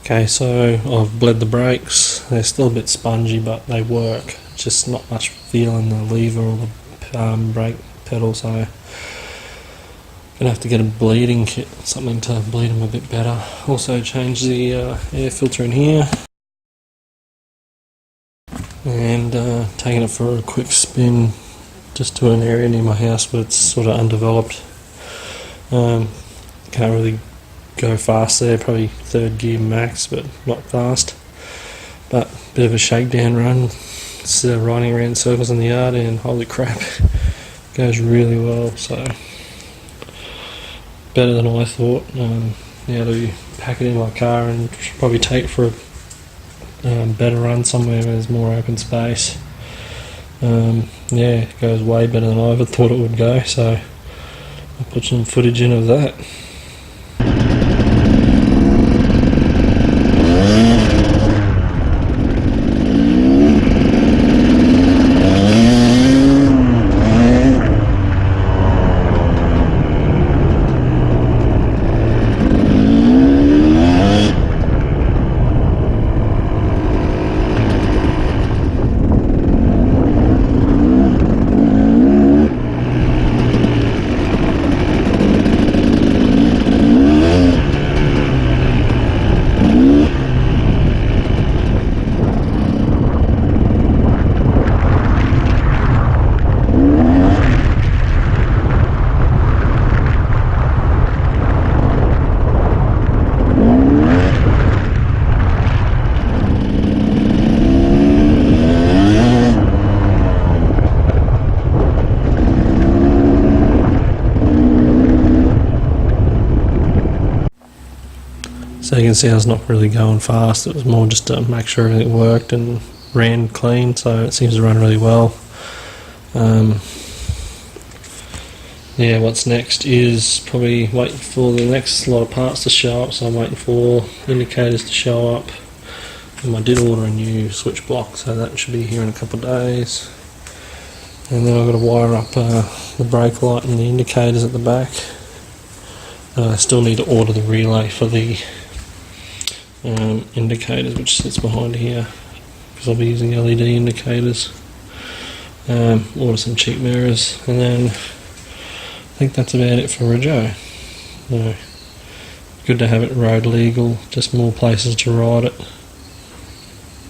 Okay, so I've bled the brakes. They're still a bit spongy, but they work. Just not much feel in the lever or the brake pedal, so I'm gonna have to get a bleeding kit, something to bleed them a bit better. Also change the air filter in here, and taking it for a quick spin just to an area near my house where it's sort of undeveloped. Can't really go fast there, probably third gear max, but not fast. But bit of a shakedown run. It's riding around circles in the yard, and holy crap, goes really well. So better than I thought. Now to pack it in my car and probably take it for a better run somewhere where there's more open space. Yeah, it goes way better than I ever thought it would go. So I'll put some footage in of that. So you can see I was not really going fast. It was more just to make sure everything worked and ran clean, so it seems to run really well. Yeah, what's next is probably waiting for the next lot of parts to show up, so I'm waiting for indicators to show up. And I did order a new switch block, so that should be here in a couple of days. And then I've got to wire up the brake light and the indicators at the back. I still need to order the relay for the indicators, which sits behind here, because I'll be using LED indicators. Order some cheap mirrors, and then I think that's about it for Rego. So, good to have it road legal, just more places to ride it.